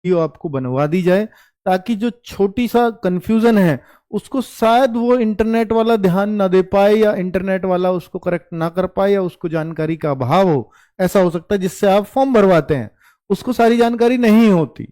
Video आपको बनवा दी जाए, ताकि जो छोटी सा कंफ्यूजन है उसको शायद वो इंटरनेट वाला ध्यान ना दे पाए, या इंटरनेट वाला उसको करेक्ट ना कर पाए, या उसको जानकारी का अभाव हो। ऐसा हो सकता है जिससे आप फॉर्म भरवाते हैं उसको सारी जानकारी नहीं होती।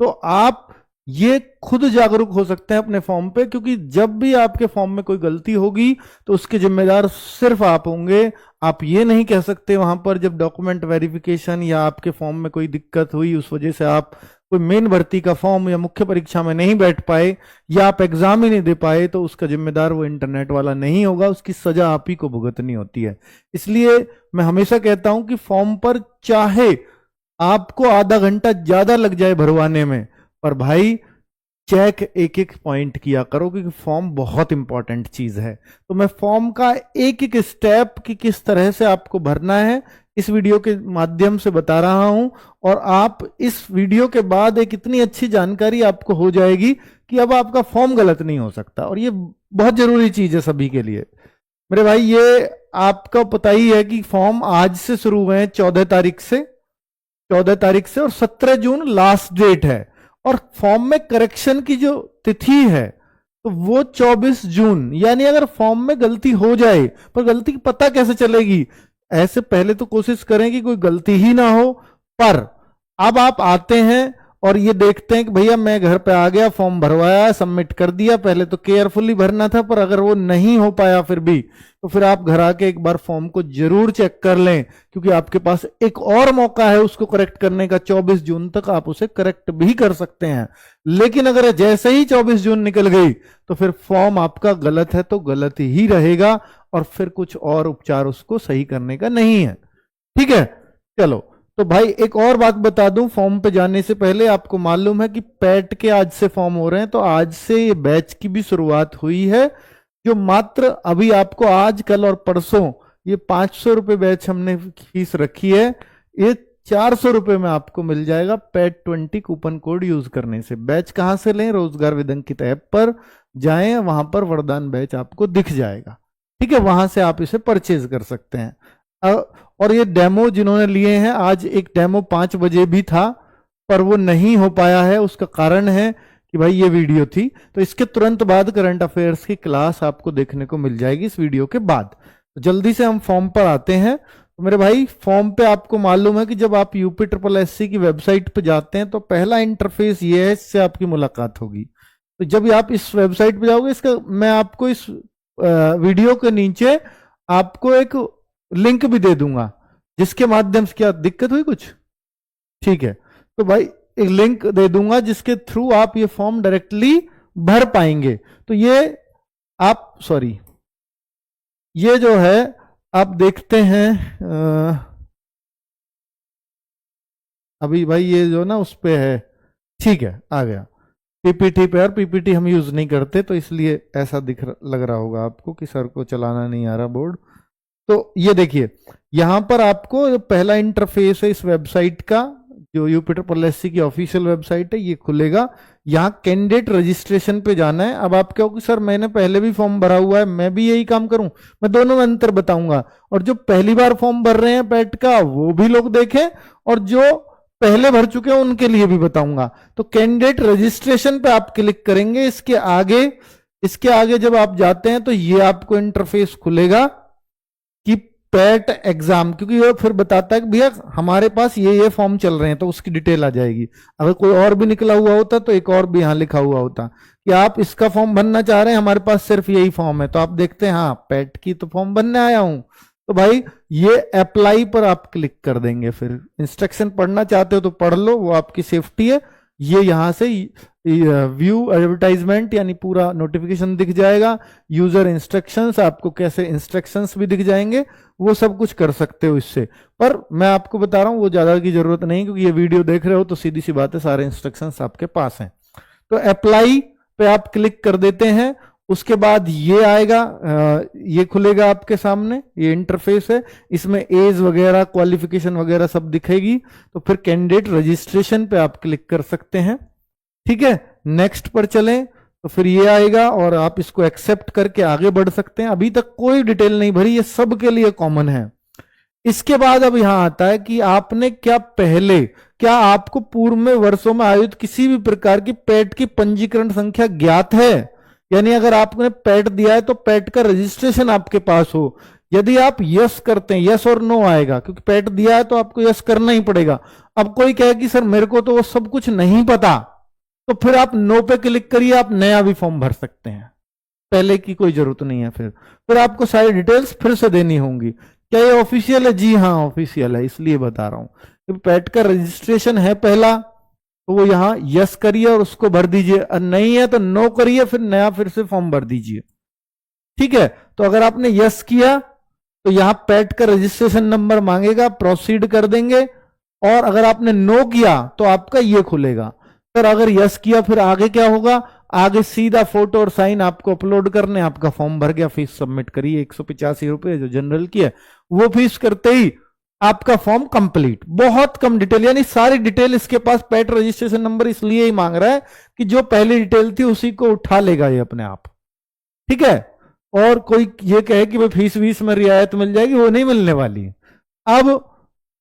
तो आप ये खुद जागरूक हो सकते हैं अपने फॉर्म पे, क्योंकि जब भी आपके फॉर्म में कोई गलती होगी तो उसके जिम्मेदार सिर्फ आप होंगे। आप ये नहीं कह सकते वहां पर जब डॉक्यूमेंट वेरिफिकेशन या आपके फॉर्म में कोई दिक्कत हुई, उस वजह से आप कोई मेन भर्ती का फॉर्म या मुख्य परीक्षा में नहीं बैठ पाए, या आप एग्जाम ही नहीं दे पाए, तो उसका जिम्मेदार वो इंटरनेट वाला नहीं होगा, उसकी सजा आप ही को भुगतनी होती है। इसलिए मैं हमेशा कहता हूं कि फॉर्म पर चाहे आपको आधा घंटा ज्यादा लग जाए भरवाने में, पर भाई चेक एक एक पॉइंट किया करो, क्योंकि फॉर्म बहुत इंपॉर्टेंट चीज है। तो मैं फॉर्म का एक एक स्टेप कि किस तरह से आपको भरना है इस वीडियो के माध्यम से बता रहा हूं, और आप इस वीडियो के बाद एक इतनी अच्छी जानकारी आपको हो जाएगी कि अब आपका फॉर्म गलत नहीं हो सकता। और ये बहुत जरूरी चीज है सभी के लिए मेरे भाई। ये आपका पता ही है कि फॉर्म आज से शुरू हुए हैं 14 तारीख से, 14 तारीख से, और 17 जून लास्ट डेट है। और फॉर्म में करेक्शन की जो तिथि है तो वो 24 जून। यानी अगर फॉर्म में गलती हो जाए, पर गलती की पता कैसे चलेगी? ऐसे पहले तो कोशिश करें कि कोई गलती ही ना हो। पर अब आप आते हैं और ये देखते हैं कि भैया मैं घर पे आ गया, फॉर्म भरवाया, सबमिट कर दिया। पहले तो केयरफुली भरना था, पर अगर वो नहीं हो पाया फिर भी, तो फिर आप घर आके एक बार फॉर्म को जरूर चेक कर लें, क्योंकि आपके पास एक और मौका है उसको करेक्ट करने का। 24 जून तक आप उसे करेक्ट भी कर सकते हैं। लेकिन अगर जैसे ही 24 जून निकल गई तो फिर फॉर्म आपका गलत है तो गलत ही रहेगा, और फिर कुछ और उपचार उसको सही करने का नहीं है। ठीक है, चलो। तो भाई एक और बात बता दूं, फॉर्म पे जाने से पहले आपको मालूम है कि पैट के आज से फॉर्म हो रहे हैं, तो आज से ये बैच की भी शुरुआत हुई है, जो मात्र अभी आपको आज कल और परसों ये 500 रुपए बैच हमने फीस रखी है, ये 400 रुपए में आपको मिल जाएगा पैट 20 कूपन कोड यूज करने से। बैच कहां से लें? रोजगार विदंकित ऐप पर जाएं, वहां पर वरदान बैच आपको दिख जाएगा। ठीक है, वहां से आप इसे परचेज कर सकते हैं। और ये डेमो जिन्होंने लिए हैं, आज एक डेमो 5 बजे भी था पर वो नहीं हो पाया है। उसका कारण है कि भाई ये वीडियो थी, तो इसके तुरंत बाद करंट अफेयर्स की क्लास आपको देखने को मिल जाएगी इस वीडियो के बाद। तो जल्दी से हम फॉर्म पर आते हैं। तो मेरे भाई फॉर्म पे आपको मालूम है कि जब आप UPSSC की वेबसाइट पे जाते हैं तो पहला इंटरफेस ये है, इससे आपकी मुलाकात होगी। तो जब आप इस वेबसाइट पे जाओगे, इसका मैं आपको इस वीडियो के नीचे आपको एक लिंक भी दे दूंगा, जिसके माध्यम से, क्या दिक्कत हुई कुछ? ठीक है, तो भाई एक लिंक दे दूंगा जिसके थ्रू आप ये फॉर्म डायरेक्टली भर पाएंगे। तो ये आप, सॉरी, ये जो है आप देखते हैं अभी भाई ये जो ना उस पे है। ठीक है, आ गया PPT पे। और PPT हम यूज नहीं करते, तो इसलिए ऐसा लग रहा होगा आपको कि सर को चलाना नहीं आ रहा बोर्ड। तो ये देखिए, यहां पर आपको जो पहला इंटरफेस है इस वेबसाइट का, जो UPSSC की ऑफिशियल वेबसाइट है, ये खुलेगा। यहाँ कैंडिडेट रजिस्ट्रेशन पे जाना है। अब आप कहोगे सर मैंने पहले भी फॉर्म भरा हुआ है, मैं भी यही काम करूं? मैं दोनों में अंतर बताऊंगा, और जो पहली बार फॉर्म भर रहे हैं पैट का वो भी लोग देखें, और जो पहले भर चुके हैं उनके लिए भी बताऊंगा। तो कैंडिडेट रजिस्ट्रेशन पे आप क्लिक करेंगे। इसके आगे जब आप जाते हैं तो ये आपको इंटरफेस खुलेगा कि पैट एग्जाम, क्योंकि ये फिर बताता है कि भैया हमारे पास ये फॉर्म चल रहे हैं, तो उसकी डिटेल आ जाएगी। अगर कोई और भी निकला हुआ होता तो एक और भी यहां लिखा हुआ होता कि आप इसका फॉर्म भरना चाह रहे हैं, हमारे पास सिर्फ यही फॉर्म है। तो आप देखते हैं हाँ पैट की तो फॉर्म भरने आया हूं, तो भाई ये अप्लाई पर आप क्लिक कर देंगे। फिर इंस्ट्रक्शन पढ़ना चाहते हो तो पढ़ लो, वो आपकी सेफ्टी है। ये यहां से व्यू एडवर्टाइजमेंट यानी पूरा नोटिफिकेशन दिख जाएगा। यूजर इंस्ट्रक्शंस, आपको कैसे इंस्ट्रक्शंस भी दिख जाएंगे, वो सब कुछ कर सकते हो इससे। पर मैं आपको बता रहा हूं वो ज्यादा की जरूरत नहीं, क्योंकि ये वीडियो देख रहे हो तो सीधी सी बात है, सारे इंस्ट्रक्शंस आपके पास हैं। तो अप्लाई पे आप क्लिक कर देते हैं। उसके बाद ये आएगा, ये खुलेगा आपके सामने, ये इंटरफेस है। इसमें एज वगैरह, क्वालिफिकेशन वगैरह सब दिखेगी। तो फिर कैंडिडेट रजिस्ट्रेशन पे आप क्लिक कर सकते हैं। ठीक है, नेक्स्ट पर चलें तो फिर ये आएगा और आप इसको एक्सेप्ट करके आगे बढ़ सकते हैं। अभी तक कोई डिटेल नहीं भरी, ये सबके लिए कॉमन है। इसके बाद अब यहां आता है कि आपने क्या पहले क्या आपको पूर्व में वर्षों में आयोजित किसी भी प्रकार की पैट की पंजीकरण संख्या ज्ञात है? यानी अगर आपने पैट दिया है तो पैट का रजिस्ट्रेशन आपके पास हो। यदि आप यस करते हैं, यस और नो आएगा, क्योंकि पैट दिया है तो आपको यस करना ही पड़ेगा। अब कोई कहे कि सर मेरे को तो वो सब कुछ नहीं पता, तो फिर आप नो पे क्लिक करिए, आप नया भी फॉर्म भर सकते हैं, पहले की कोई जरूरत नहीं है। फिर आपको सारी डिटेल्स फिर से देनी होंगी। क्या ये ऑफिशियल है? जी हाँ ऑफिशियल है, इसलिए बता रहा हूं। पैट का रजिस्ट्रेशन है पहला, तो वो यहां यस करिए और उसको भर दीजिए, और नहीं है तो नो करिए, फिर नया फिर से फॉर्म भर दीजिए। ठीक है, तो अगर आपने यस किया तो यहां पैट का रजिस्ट्रेशन नंबर मांगेगा, प्रोसीड कर देंगे। और अगर आपने नो किया तो आपका ये खुलेगा। सर अगर यस किया फिर आगे क्या होगा? आगे सीधा फोटो और साइन आपको अपलोड करने, आपका फॉर्म भर गया, फीस सबमिट करिए 185 रुपए जो जनरल की है, वो फीस करते ही आपका फॉर्म कंप्लीट। बहुत कम डिटेल, यानी सारी डिटेल इसके पास, पैट रजिस्ट्रेशन नंबर इसलिए ही मांग रहा है कि जो पहली डिटेल थी उसी को उठा लेगा ये अपने आप। ठीक है, और कोई ये कहे कि भाई फीस वीस में रियायत मिल जाएगी, वो नहीं मिलने वाली। अब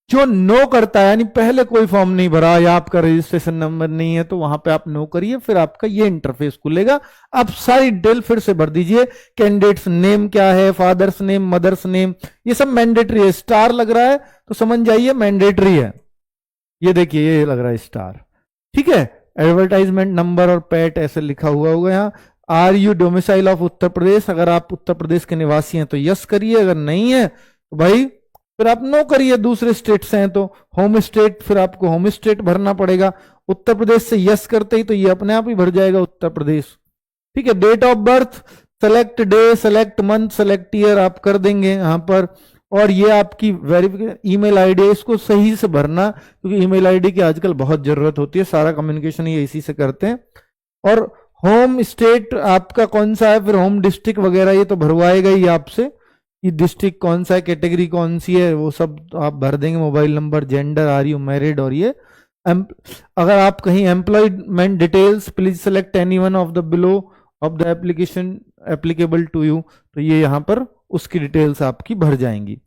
जो नो करता है, यानी पहले कोई फॉर्म नहीं भरा या आपका रजिस्ट्रेशन नंबर नहीं है, तो वहां पे आप नो करिए, फिर आपका ये इंटरफेस खुलेगा। अब सारी डिटेल फिर से भर दीजिए। कैंडिडेट्स नेम क्या है, फादर्स नेम, मदर्स नेम, ये सब मैंडेटरी है। स्टार लग रहा है तो समझ जाइए मैंडेटरी है। ये देखिए ये लग रहा है स्टार। ठीक है, एडवर्टाइजमेंट नंबर और पैट ऐसे लिखा हुआ होगा यहाँ। Are you domicile of Uttar प्रदेश, अगर आप उत्तर प्रदेश के निवासी हैं तो यस करिए, अगर नहीं है तो भाई फिर आप नो करिए, दूसरे स्टेट से हैं तो। होम स्टेट, फिर आपको होम स्टेट भरना पड़ेगा। उत्तर प्रदेश से यस करते ही तो ये अपने आप ही भर जाएगा उत्तर प्रदेश। ठीक है, date of birth, select day, select month, select year आप कर देंगे यहां पर। और ये आपकी वेरिफिकेशन ईमेल आईडी है, इसको सही से भरना, क्योंकि ईमेल आईडी की आजकल बहुत जरूरत होती है, सारा कम्युनिकेशन ये इसी से करते हैं। और होम स्टेट आपका कौन सा है, फिर होम डिस्ट्रिक्ट वगैरह ये तो भरवाएगा ही आपसे, कि डिस्ट्रिक्ट कौन सा है, कैटेगरी कौन सी है, वो सब आप भर देंगे। Mobile number, gender, are you married, और ये अगर आप कहीं employment details, please select any one of the below of the application applicable to you, तो ये यहाँ पर उसकी डिटेल्स आपकी भर जाएंगी।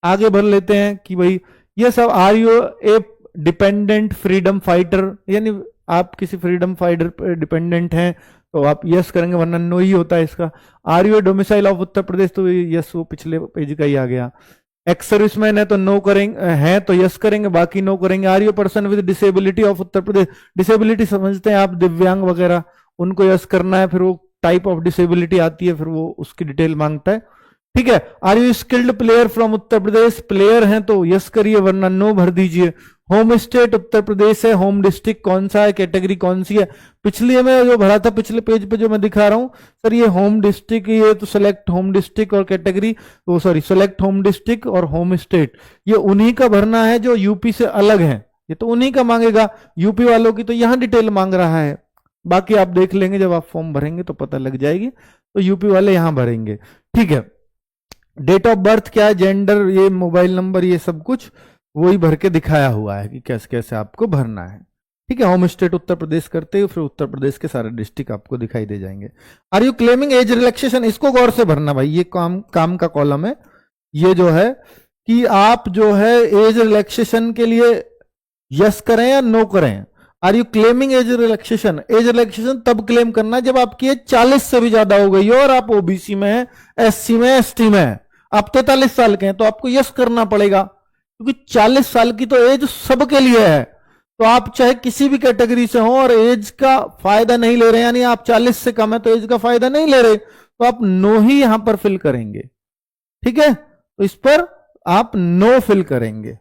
आगे भर लेते हैं कि भाई ये सब, are you a dependent freedom fighter, यानी आप किसी फ्रीडम फाइटर पर डिपेंडेंट हैं तो आप यस करेंगे, वरना नो ही होता है इसका। Are you domicile of Uttar प्रदेश, तो यस, वो पिछले पेज का ही आ गया। एक्स सर्विसमैन है तो नो करेंगे, है तो यस करेंगे, बाकी नो करेंगे। Are you person with disability of Uttar Pradesh, disability समझते हैं आप, दिव्यांग वगैरह, उनको यस करना है। फिर वो टाइप ऑफ डिसेबिलिटी आती है, फिर वो उसकी डिटेल मांगता है। ठीक है, are you skilled player from Uttar Pradesh, player हैं तो यस करिए, वरना नो भर दीजिए। होम स्टेट उत्तर प्रदेश है, होम डिस्ट्रिक्ट कौन सा है, कैटेगरी कौन सी है। पिछले में जो भरा था, पिछले पेज पे जो मैं दिखा रहा हूं सर, ये होम डिस्ट्रिक्ट, ये तो सेलेक्ट होम डिस्ट्रिक्ट और कैटेगरी, वो सॉरी सेलेक्ट होम डिस्ट्रिक्ट और होम स्टेट, ये उन्हीं का भरना है जो यूपी से अलग है, ये तो उन्हीं का मांगेगा। यूपी वालों की तो यहां डिटेल मांग रहा है, बाकी आप देख लेंगे जब आप फॉर्म भरेंगे तो पता लग जाएगी, तो यूपी वाले यहां भरेंगे। ठीक है, डेट ऑफ बर्थ क्या है, जेंडर, ये मोबाइल नंबर, ये सब कुछ वही भर के दिखाया हुआ है कि कैसे कैसे आपको भरना है। ठीक है, होम स्टेट उत्तर प्रदेश करते हुए फिर उत्तर प्रदेश के सारे डिस्ट्रिक्ट आपको दिखाई दे जाएंगे। Are you claiming age relaxation, इसको गौर से भरना भाई, ये काम का कॉलम है। ये जो है कि आप जो है एज रिलैक्सेशन के लिए यस करें या नो करें। Are you claiming age relaxation, age relaxation तब क्लेम करना है जब आपकी एज 40 से भी ज्यादा हो गई हो और आप ओबीसी में है, एससी में, एसटी में है, आप 43 साल के हैं तो आपको यस करना पड़ेगा, क्योंकि 40 साल की तो एज सबके लिए है। तो आप चाहे किसी भी कैटेगरी से हो और एज का फायदा नहीं ले रहे, यानी आप 40 से कम है तो एज का फायदा नहीं ले रहे, तो आप नो ही यहां पर फिल करेंगे। ठीक है, तो इस पर आप नो फिल करेंगे।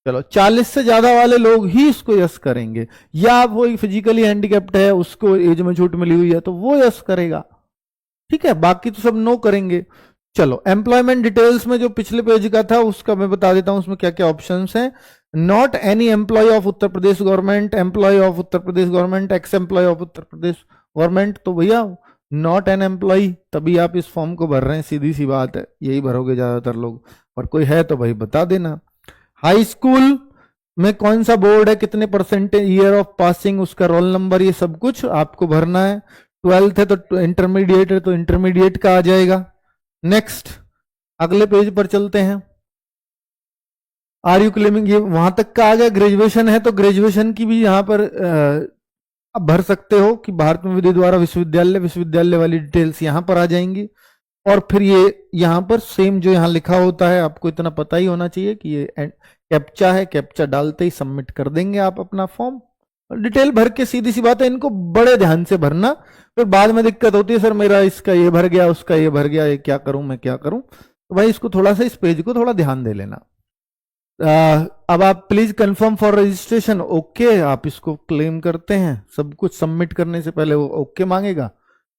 चलो, 40 से ज्यादा वाले लोग ही इसको यस करेंगे, या वो फिजिकली हैंडीकैप्ड है, उसको एज में छूट मिली हुई है तो वो यस करेगा। ठीक है, बाकी तो सब नो करेंगे। चलो, एम्प्लॉयमेंट डिटेल्स में जो पिछले पेज का था उसका मैं बता देता हूं, उसमें क्या क्या ऑप्शंस हैं। Not any employ of Uttar Pradesh government, employ of Uttar Pradesh government, ex employ of Uttar Pradesh government, तो भैया नॉट एन एम्प्लॉय, तभी आप इस फॉर्म को भर रहे हैं, सीधी सी बात है, यही भरोगे ज्यादातर लोग। और कोई है तो भाई बता देना। हाई स्कूल में कौन सा बोर्ड है, कितने परसेंटेज, ईयर ऑफ पासिंग, उसका रोल नंबर, ये सब कुछ आपको भरना है। 12th है तो इंटरमीडिएट है तो इंटरमीडिएट का आ जाएगा। नेक्स्ट, अगले पेज पर चलते हैं। आर यू क्लेमिंग, ये वहां तक का आ गया। ग्रेजुएशन है तो ग्रेजुएशन की भी यहाँ पर आप भर सकते हो कि भारत में विधि द्वारा विश्वविद्यालय, विश्वविद्यालय वाली डिटेल्स यहाँ पर आ जाएंगी। और फिर ये यहाँ पर सेम जो यहाँ लिखा होता है, आपको इतना पता ही होना चाहिए कि ये कैप्चा है, कैप्चा डालते ही सबमिट कर देंगे आप अपना फॉर्म। डिटेल भर के सीधी सी बात है, इनको बड़े ध्यान से भरना, फिर बाद में दिक्कत होती है, सर मेरा इसका ये भर गया, उसका ये भर गया, ये क्या करूं, मैं क्या करूं। तो भाई इसको थोड़ा सा, इस पेज को थोड़ा ध्यान दे लेना। अब आप please confirm for registration, okay, आप इसको क्लेम करते हैं। सब कुछ सबमिट करने से पहले वो ओके मांगेगा।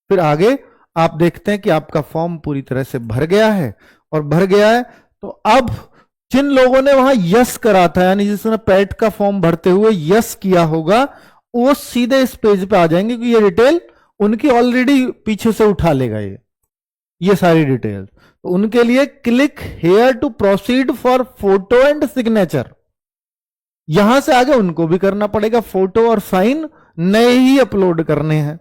फिर आगे आप देखते हैं कि आपका फॉर्म पूरी तरह से भर गया है, और भर गया है तो अब जिन लोगों ने वहां यस करा था, यानी जिसने पैट का फॉर्म भरते हुए यस किया होगा, वो सीधे इस पेज पे आ जाएंगे, क्योंकि ये डिटेल उनकी ऑलरेडी पीछे से उठा लेगा ये सारी डिटेल। तो उनके लिए click here to proceed for photo and signature, यहां से आगे उनको भी करना पड़ेगा। फोटो और साइन नए ही अपलोड करने हैं,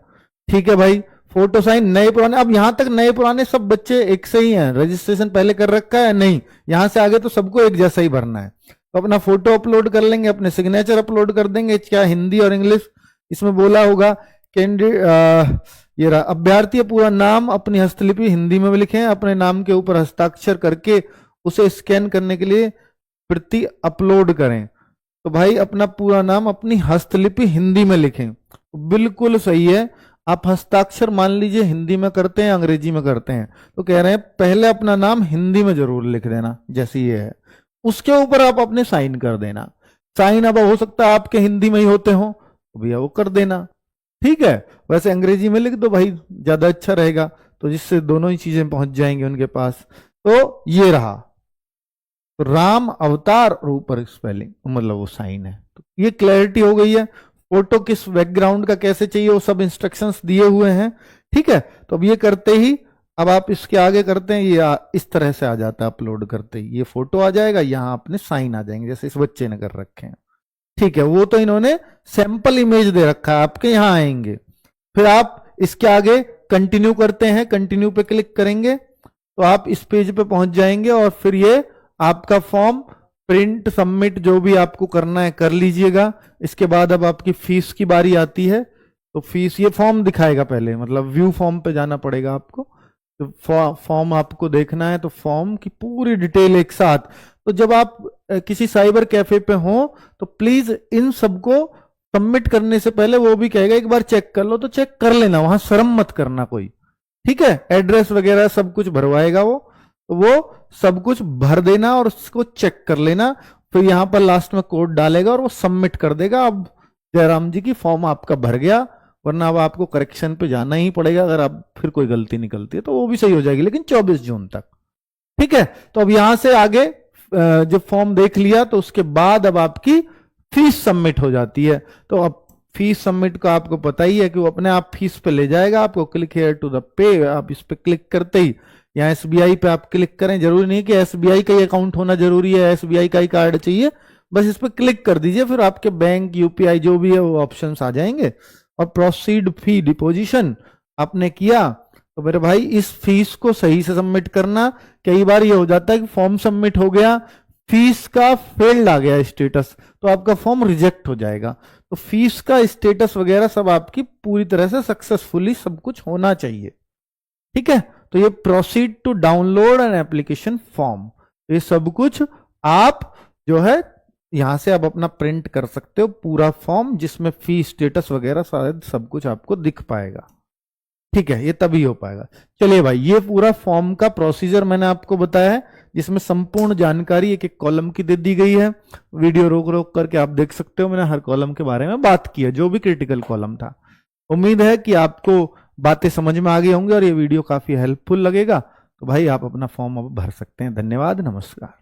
ठीक है भाई। फोटो साइन नए पुराने, अब यहां तक नए पुराने सब बच्चे एक से ही हैं, रजिस्ट्रेशन पहले कर रखा है नहीं, यहां से आगे तो सबको एक जैसा ही भरना है। तो अपना फोटो अपलोड कर लेंगे, अपने सिग्नेचर अपलोड कर देंगे, क्या हिंदी और इंग्लिश इसमें बोला होगा। कैंडिडेट ये रहा, अभ्यर्थी पूरा नाम अपनी हस्तलिपि हिंदी में भी लिखें, अपने नाम के ऊपर हस्ताक्षर करके उसे स्कैन करने के लिए प्रति अपलोड करें। तो भाई अपना पूरा नाम अपनी हस्तलिपि हिंदी में लिखें, बिल्कुल सही है। आप हस्ताक्षर मान लीजिए हिंदी में करते हैं, अंग्रेजी में करते हैं, तो कह रहे हैं पहले अपना नाम हिंदी में जरूर लिख देना, जैसे ये है, उसके ऊपर आप अपने साइन कर देना। साइन अब हो सकता है आपके हिंदी में ही होते हो, तो भैया वो कर देना, ठीक है। वैसे अंग्रेजी में लिख दो भाई, ज्यादा अच्छा रहेगा, तो जिससे दोनों ही चीजें पहुंच जाएंगे उनके पास। तो ये रहा, तो राम अवतार और ऊपर स्पेलिंग, मतलब वो साइन है। तो ये क्लैरिटी हो गई है। फोटो किस बैकग्राउंड का कैसे चाहिए वो सब इंस्ट्रक्शंस दिए हुए हैं, ठीक है। तो अब ये करते ही अब आप इसके आगे करते हैं, ये इस तरह से आ जाता है, अपलोड करते ही ये फोटो आ जाएगा, यहाँ अपने साइन आ जाएंगे, जैसे इस बच्चे ने कर रखे हैं, ठीक है। वो तो इन्होंने सैंपल इमेज दे रखा है, आपके यहाँ आएंगे। फिर आप इसके आगे कंटिन्यू करते हैं, कंटिन्यू पे क्लिक करेंगे तो आप इस पेज पे पहुंच जाएंगे, और फिर ये आपका फॉर्म प्रिंट सबमिट जो भी आपको करना है कर लीजिएगा। इसके बाद अब आपकी फीस की बारी आती है, तो फीस ये फॉर्म दिखाएगा पहले, मतलब व्यू फॉर्म पे जाना पड़ेगा आपको। तो फॉर्म आपको देखना है, तो फॉर्म की पूरी डिटेल एक साथ। तो जब आप किसी साइबर कैफे पे हो तो प्लीज इन सबको सबमिट करने से पहले वो भी कहेगा एक बार चेक कर लो, तो चेक कर लेना, वहां शर्म मत करना कोई, ठीक है। एड्रेस वगैरह सब कुछ भरवाएगा वो, तो वो सब कुछ भर देना और उसको चेक कर लेना। फिर यहां पर लास्ट में कोड डालेगा और वो सबमिट कर देगा। अब जयराम जी की फॉर्म आपका भर गया, वरना अब आपको करेक्शन पे जाना ही पड़ेगा, अगर आप फिर कोई गलती निकलती है तो वो भी सही हो जाएगी, लेकिन 24 जून तक, ठीक है। तो अब यहां से आगे जब फॉर्म देख लिया तो उसके बाद अब आपकी फीस सबमिट हो जाती है। तो अब फीस सबमिट का आपको पता ही है कि वो अपने आप फीस पे ले जाएगा आपको। Click here to the pay, आप इस पे क्लिक करते ही यहाँ एसबीआई पे आप क्लिक करें, जरूरी नहीं कि एसबीआई का ही अकाउंट होना जरूरी है, एसबीआई का ही कार्ड चाहिए, बस इस पे क्लिक कर दीजिए, फिर आपके बैंक यूपीआई जो भी है वो ऑप्शंस आ जाएंगे। और प्रोसीड फी डिपोजिशन आपने किया, तो मेरे भाई इस फीस को सही से सबमिट करना। कई बार ये हो जाता है कि फॉर्म सबमिट हो गया, फीस का फेल्ड आ गया स्टेटस, तो आपका फॉर्म रिजेक्ट हो जाएगा। तो फीस का स्टेटस वगैरह सब आपकी पूरी तरह से सक्सेसफुली सब कुछ होना चाहिए, ठीक है। तो ये proceed to download an application form, ये सब कुछ आप जो है यहां से आप अपना प्रिंट कर सकते हो पूरा फॉर्म, जिसमें फी स्टेटस वगैरह शायद सब कुछ आपको दिख पाएगा, ठीक है। ये तभी हो पाएगा। चलिए भाई, ये पूरा फॉर्म का प्रोसीजर मैंने आपको बताया है, जिसमें संपूर्ण जानकारी एक एक कॉलम की दे दी गई है। वीडियो रोक रोक करके आप देख सकते हो, मैंने हर कॉलम के बारे में बात की है, जो भी क्रिटिकल कॉलम था। उम्मीद है कि आपको बातें समझ में आ गई होंगी और ये वीडियो काफी हेल्पफुल लगेगा। तो भाई आप अपना फॉर्म अब भर सकते हैं। धन्यवाद, नमस्कार।